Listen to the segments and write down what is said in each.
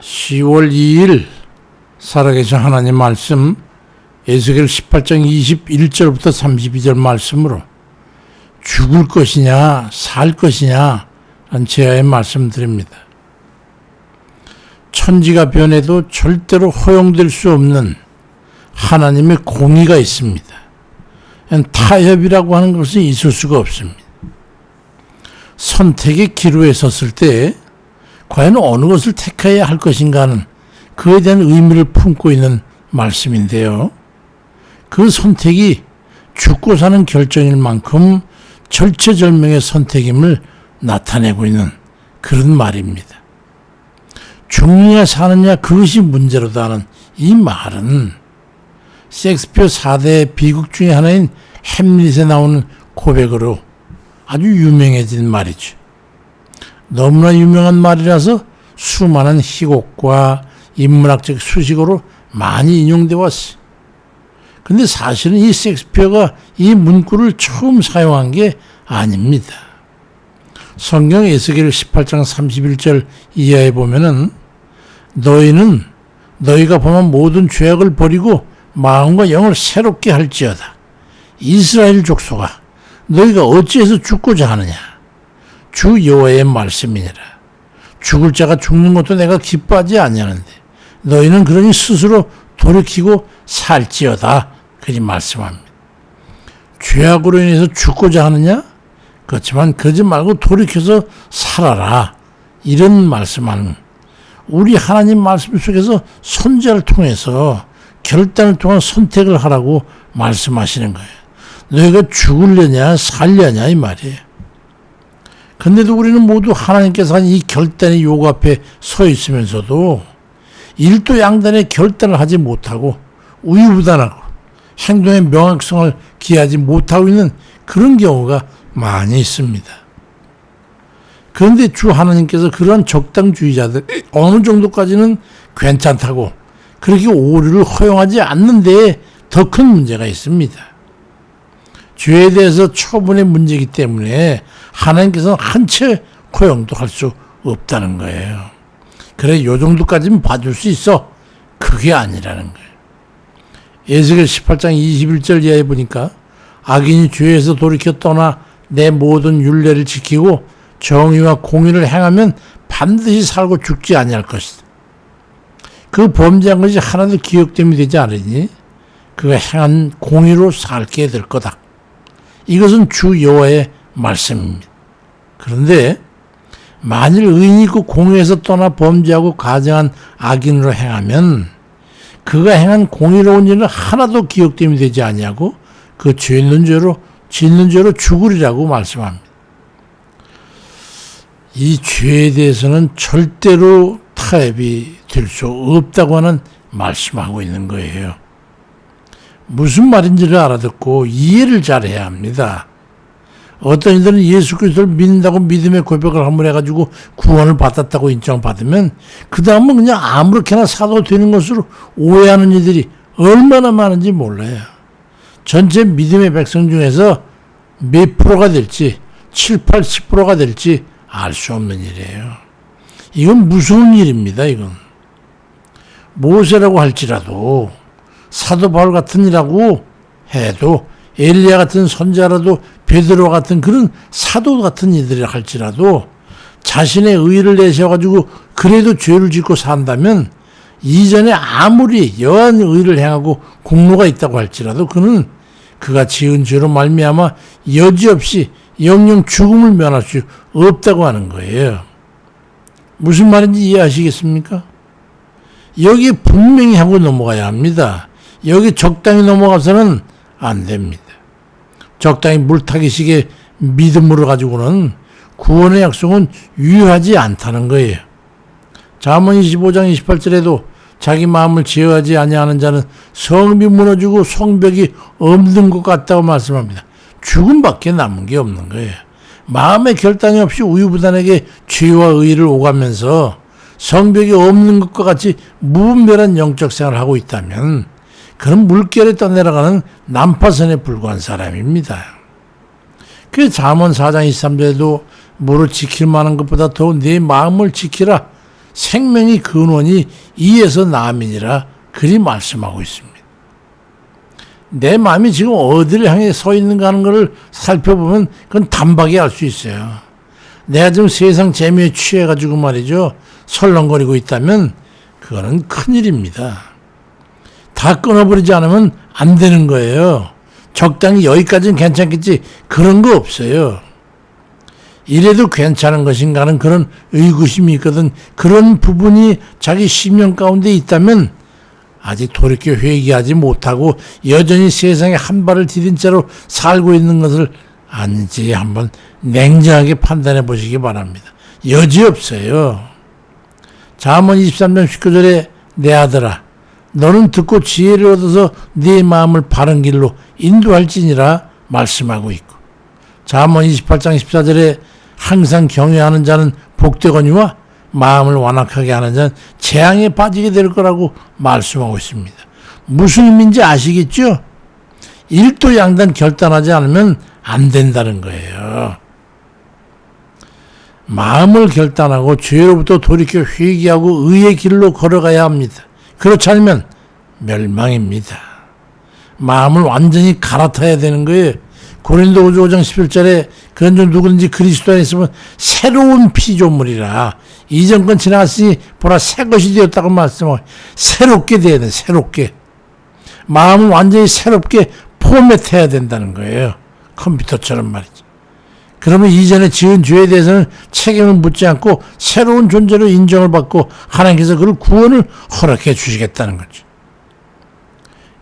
10월 2일 살아계신 하나님 말씀 에스겔 18장 21절부터 32절 말씀으로 죽을 것이냐 살 것이냐 라는 제하의 말씀드립니다. 천지가 변해도 절대로 허용될 수 없는 하나님의 공의가 있습니다. 타협이라고 하는 것은 있을 수가 없습니다. 선택의 기로에 섰을 때 과연 어느 것을 택해야 할 것인가 하는 그에 대한 의미를 품고 있는 말씀인데요. 그 선택이 죽고 사는 결정일 만큼 절체절명의 선택임을 나타내고 있는 그런 말입니다. 죽느냐 사느냐 그것이 문제로다 하는 이 말은 셰익스피어 4대 비극 중에 하나인 햄릿에 나오는 고백으로 아주 유명해진 말이죠. 너무나 유명한 말이라서 수많은 희곡과 인문학적 수식어로 많이 인용되어 왔어요. 근데 사실은 이 셰익스피어가 이 문구를 처음 사용한 게 아닙니다. 성경 에스겔 18장 31절 이하에 보면은 너희는 너희가 범한 모든 죄악을 버리고 마음과 영을 새롭게 할지어다. 이스라엘 족속아 너희가 어찌해서 죽고자 하느냐. 주 여호와의 말씀이니라. 죽을 자가 죽는 것도 내가 기뻐하지 아니하는데 너희는 그러니 스스로 돌이키고 살지어다. 그리 말씀합니다. 죄악으로 인해서 죽고자 하느냐? 그렇지만 그러지 말고 돌이켜서 살아라. 이런 말씀하는 우리 하나님 말씀 속에서 선지자를 통해서 결단을 통한 선택을 하라고 말씀하시는 거예요. 너희가 죽으려냐 살려냐 이 말이에요. 근데도 우리는 모두 하나님께서 한 이 결단의 요구 앞에 서 있으면서도 일도 양단의 결단을 하지 못하고 우유부단하고 행동의 명확성을 기하지 못하고 있는 그런 경우가 많이 있습니다. 그런데 주 하나님께서 그런 적당주의자들 어느 정도까지는 괜찮다고 그렇게 오류를 허용하지 않는 데에 더 큰 문제가 있습니다. 죄에 대해서 처분의 문제이기 때문에 하나님께서는 한 채 허용도 할 수 없다는 거예요. 그래 요 정도까지는 봐줄 수 있어. 그게 아니라는 거예요. 에스겔 18장 21절 이하에 보니까 악인이 죄에서 돌이켜 떠나 내 모든 율례를 지키고 정의와 공의를 행하면 반드시 살고 죽지 아니할 것이다. 그 범죄한 것이 하나도 기억됨이 되지 않으니 그가 행한 공의로 살게 될 거다. 이것은 주 여호와의 말씀입니다. 그런데 만일 의인이 그 공의에서 떠나 범죄하고 가증한 악인으로 행하면 그가 행한 공의로운 일은 하나도 기억됨이 되지 아니하고 그 짓는 죄로 죽으리라고 말씀합니다. 이 죄에 대해서는 절대로 타협이 될 수 없다고 하는 말씀하고 있는 거예요. 무슨 말인지를 알아듣고 이해를 잘해야 합니다. 어떤 이들은 예수 그리스도를 믿는다고 믿음의 고백을 한번 해가지고 구원을 받았다고 인정받으면 그 다음은 그냥 아무렇게나 사도 되는 것으로 오해하는 이들이 얼마나 많은지 몰라요. 전체 믿음의 백성 중에서 몇 프로가 될지 7, 80%가 될지 알 수 없는 일이에요. 이건 무서운 일입니다. 이건 모세라고 할지라도 사도 바울 같은 이라고 해도 엘리야 같은 선지자라도 베드로 같은 그런 사도 같은 이들이라 할지라도 자신의 의를 내세워가지고 그래도 죄를 짓고 산다면 이전에 아무리 여한 의를 행하고 공로가 있다고 할지라도 그는 그가 지은 죄로 말미암아 여지없이 영영 죽음을 면할 수 없다고 하는 거예요. 무슨 말인지 이해하시겠습니까? 여기에 분명히 하고 넘어가야 합니다. 여기 적당히 넘어가서는 안 됩니다. 적당히 물타기식의 믿음으로 가지고는 구원의 약속은 유효하지 않다는 거예요. 잠언 25장 28절에도 자기 마음을 제어하지 아니하는 자는 성읍이 무너지고 성벽이 없는 것 같다고 말씀합니다. 죽음밖에 남은 게 없는 거예요. 마음의 결단이 없이 우유부단하게 죄와 의를 오가면서 성벽이 없는 것과 같이 무분별한 영적 생활을 하고 있다면 그런 물결에 떠내려가는 난파선에 불과한 사람입니다. 그 잠언 4장 23절에도 무릇 지킬 만한 것보다 더 네 마음을 지키라. 생명의 근원이 이에서 남이니라 그리 말씀하고 있습니다. 내 마음이 지금 어디를 향해 서 있는가 하는 것을 살펴보면 그건 단박에 알 수 있어요. 내가 지금 세상 재미에 취해가지고 말이죠, 설렁거리고 있다면 그거는 큰일입니다. 다 끊어버리지 않으면 안 되는 거예요. 적당히 여기까지는 괜찮겠지, 그런 거 없어요. 이래도 괜찮은 것인가 하는 그런 의구심이 있거든. 그런 부분이 자기 심령 가운데 있다면 아직 돌이켜 회개하지 못하고 여전히 세상에 한 발을 디딘 채로 살고 있는 것을 아닌지 한번 냉정하게 판단해 보시기 바랍니다. 여지없어요. 잠언 23장 19절에 내 아들아 너는 듣고 지혜를 얻어서 네 마음을 바른 길로 인도할지니라 말씀하고 있고, 잠언 28장 14절에 항상 경외하는 자는 복되거니와 마음을 완악하게 하는 자는 재앙에 빠지게 될 거라고 말씀하고 있습니다. 무슨 의미인지 아시겠죠? 일도 양단 결단하지 않으면 안 된다는 거예요. 마음을 결단하고 죄로부터 돌이켜 회개하고 의의 길로 걸어가야 합니다. 그렇지 않으면 멸망입니다. 마음을 완전히 갈아타야 되는 거예요. 고린도후서 5장 11절에 그런 중 누구든지 그리스도 안에 있으면 새로운 피조물이라 이전 건 지나갔으니 보라 새 것이 되었다고 말씀하고, 새롭게 돼야 돼. 새롭게 마음을 완전히 새롭게 포맷해야 된다는 거예요. 컴퓨터처럼 말이죠. 그러면 이전에 지은 죄에 대해서는 책임을 묻지 않고 새로운 존재로 인정을 받고 하나님께서 그를 구원을 허락해 주시겠다는 거죠.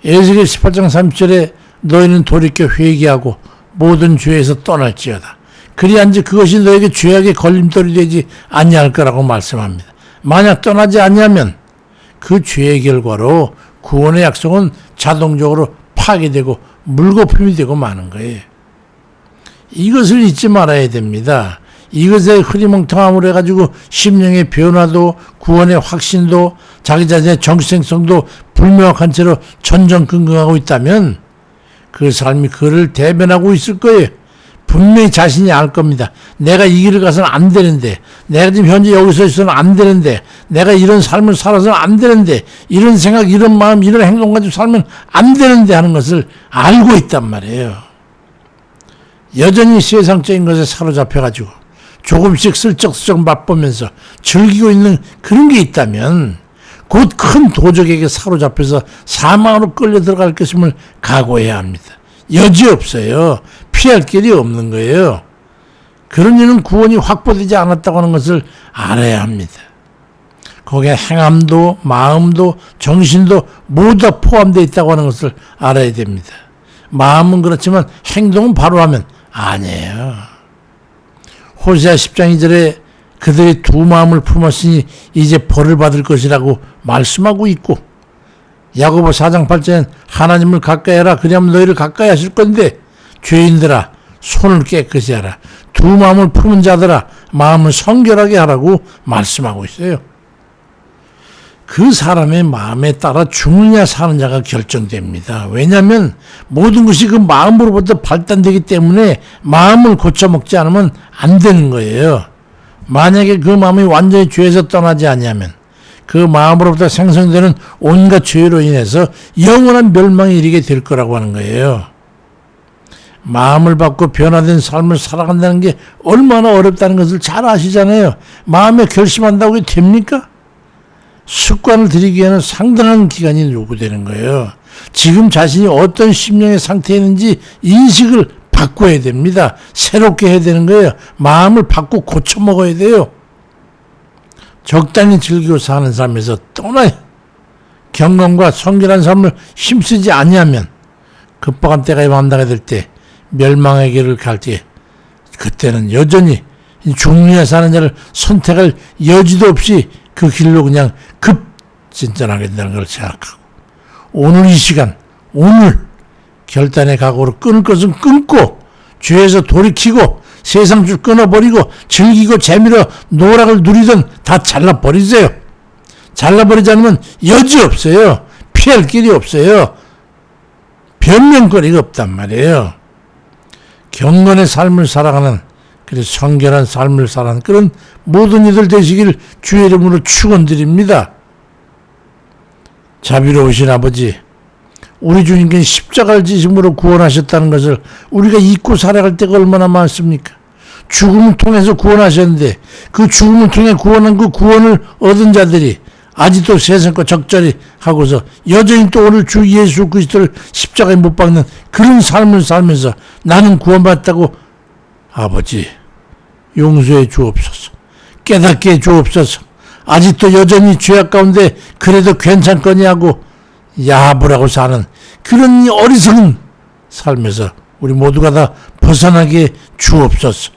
에스겔 18장 30절에 너희는 돌이켜 회개하고 모든 죄에서 떠날지어다. 그리한지 그것이 너에게 죄악의 걸림돌이 되지 아니할 거라고 말씀합니다. 만약 떠나지 아니하면 그 죄의 결과로 구원의 약속은 자동적으로 파괴되고 물거품이 되고 마는 거예요. 이것을 잊지 말아야 됩니다. 이것에 흐리멍텅함으로 해가지고 심령의 변화도 구원의 확신도 자기 자신의 정체성도 불명확한 채로 전전긍긍하고 있다면 그 삶이 그를 대변하고 있을 거예요. 분명히 자신이 알 겁니다. 내가 이 길을 가서는 안 되는데, 내가 지금 현재 여기서 있어서는 안 되는데, 내가 이런 삶을 살아서는 안 되는데, 이런 생각, 이런 마음, 이런 행동 가지고 살면 안 되는데 하는 것을 알고 있단 말이에요. 여전히 세상적인 것에 사로잡혀가지고 조금씩 슬쩍슬쩍 맛보면서 즐기고 있는 그런 게 있다면 곧 큰 도적에게 사로잡혀서 사망으로 끌려 들어갈 것임을 각오해야 합니다. 여지없어요. 피할 길이 없는 거예요. 그런 이는 구원이 확보되지 않았다고 하는 것을 알아야 합니다. 거기에 행함도 마음도 정신도 모두 다 포함되어 있다고 하는 것을 알아야 됩니다. 마음은 그렇지만 행동은 바로 하면 아니에요. 호세아 10장 2절에 그들이 두 마음을 품었으니 이제 벌을 받을 것이라고 말씀하고 있고, 야고보 4장 8절엔 하나님을 가까이 하라 그리하면 너희를 가까이 하실 건데 죄인들아 손을 깨끗이 하라, 두 마음을 품은 자들아 마음을 성결하게 하라고 말씀하고 있어요. 그 사람의 마음에 따라 죽느냐 사는 자가 결정됩니다. 왜냐하면 모든 것이 그 마음으로부터 발단되기 때문에 마음을 고쳐먹지 않으면 안 되는 거예요. 만약에 그 마음이 완전히 죄에서 떠나지 아니하면 그 마음으로부터 생성되는 온갖 죄로 인해서 영원한 멸망에 이르게 될 거라고 하는 거예요. 마음을 받고 변화된 삶을 살아간다는 게 얼마나 어렵다는 것을 잘 아시잖아요. 마음에 결심한다고 됩니까? 습관을 들이기에는 상당한 기간이 요구되는 거예요. 지금 자신이 어떤 심령의 상태에 있는지 인식을 바꿔야 됩니다. 새롭게 해야 되는 거예요. 마음을 바꾸고 고쳐 먹어야 돼요. 적당히 즐기고 사는 삶에서 떠나요. 경건과 성결한 삶을 힘쓰지 아니하면 급박한 때가 만나게 될 때 멸망의 길을 갈 때 그때는 여전히 죽느냐 사는 자를 선택할 여지도 없이 그 길로 그냥 급진전하게 된다는 걸 생각하고, 오늘 이 시간, 오늘 결단의 각오로 끊을 것은 끊고 죄에서 돌이키고 세상 줄 끊어버리고 즐기고 재미로 노락을 누리던 다 잘라버리세요. 잘라버리지 않으면 여지 없어요. 피할 길이 없어요. 변명거리가 없단 말이에요. 경건의 삶을 살아가는 그래서 성결한 삶을 사는 그런 모든 이들 되시길 주의 이름으로 축원드립니다. 자비로우신 아버지, 우리 주님께 십자가를 지심으로 구원하셨다는 것을 우리가 잊고 살아갈 때가 얼마나 많습니까? 죽음을 통해서 구원하셨는데 그 죽음을 통해 구원한 그 구원을 얻은 자들이 아직도 세상과 적절히 하고서 여전히 또 오늘 주 예수 그리스도를 십자가에 못 박는 그런 삶을 살면서 나는 구원받았다고 아버지 용서해 주옵소서. 깨닫게 해 주옵소서. 아직도 여전히 죄악 가운데 그래도 괜찮거니 하고 야합을 하고 사는 그런 어리석은 삶에서 우리 모두가 다 벗어나게 주옵소서.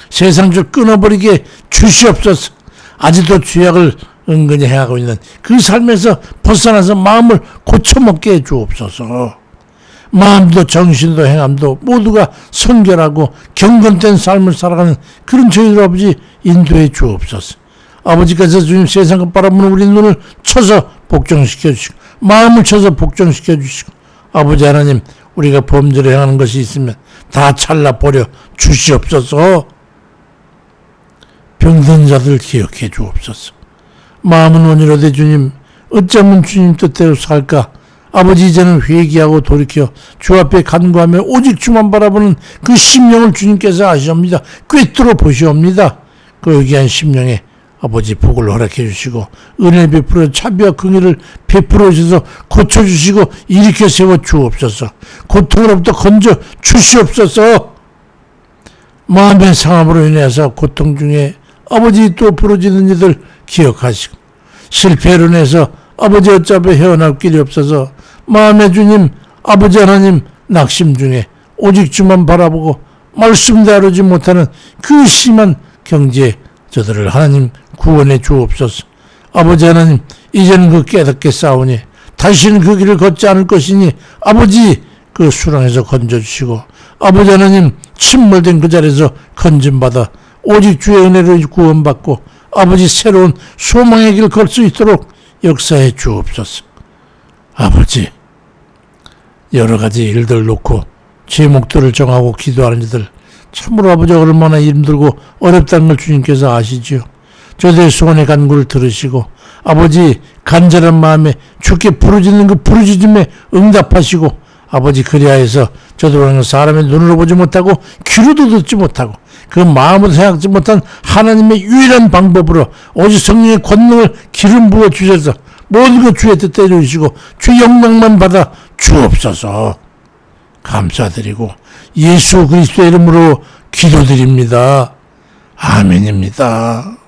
세상을 끊어버리게 주시옵소서. 아직도 죄악을 은근히 행하고 있는 그 삶에서 벗어나서 마음을 고쳐먹게 해 주옵소서. 마음도 정신도 행함도 모두가 성결하고 경건된 삶을 살아가는 그런 저희들 아버지 인도해 주옵소서. 아버지께서 주님 세상을 바라보는 우리 눈을 쳐서 복종시켜 주시고 마음을 쳐서 복종시켜 주시고 아버지 하나님 우리가 범죄를 행하는 것이 있으면 다 잘라버려 주시옵소서. 병든 자들 기억해 주옵소서. 마음은 온유로되 주님 어쩌면 주님 뜻대로 살까. 아버지 이제는 회개하고 돌이켜 주 앞에 간구하며 오직 주만 바라보는 그 심령을 주님께서 아시옵니다. 꿰뚫어 보시옵니다. 그 귀한 심령에 아버지 복을 허락해 주시고 은혜 베풀어 자비와 긍휼을 베풀어 주셔서 고쳐주시고 일으켜 세워 주옵소서. 고통으로부터 건져 주시옵소서. 마음의 상함으로 인해서 고통 중에 아버지 또 부러지는 이들 기억하시고 실패로 인해서 아버지 어차피 헤어날 길이 없어서 마음의 주님 아버지 하나님 낙심 중에 오직 주만 바라보고 말씀 다루지 못하는 그 심한 경지에 저들을 하나님 구원해 주옵소서. 아버지 하나님 이제는 그 깨닫게 싸우니 다시는 그 길을 걷지 않을 것이니 아버지 그 수렁에서 건져주시고 아버지 하나님 침몰된 그 자리에서 건짐받아 오직 주의 은혜로 구원받고 아버지 새로운 소망의 길 걸 수 있도록 역사해 주옵소서. 아버지 여러 가지 일들 놓고 제목들을 정하고 기도하는 이들 참으로 아버지 얼마나 힘들고 어렵다는 걸 주님께서 아시지요. 저들의 소원의 간구를 들으시고 아버지 간절한 마음에 주께 부르짖는 그 부르짖음에 응답하시고 아버지 그리하여서 저들은 사람의 눈으로 보지 못하고 귀로도 듣지 못하고 그 마음으로 생각지 못한 하나님의 유일한 방법으로 오직 성령의 권능을 기름 부어 주셔서 모든 것 주의 뜻대로 해주시고 주의 영광만 받아 주옵소서. 감사드리고 예수 그리스도의 이름으로 기도드립니다. 아멘입니다.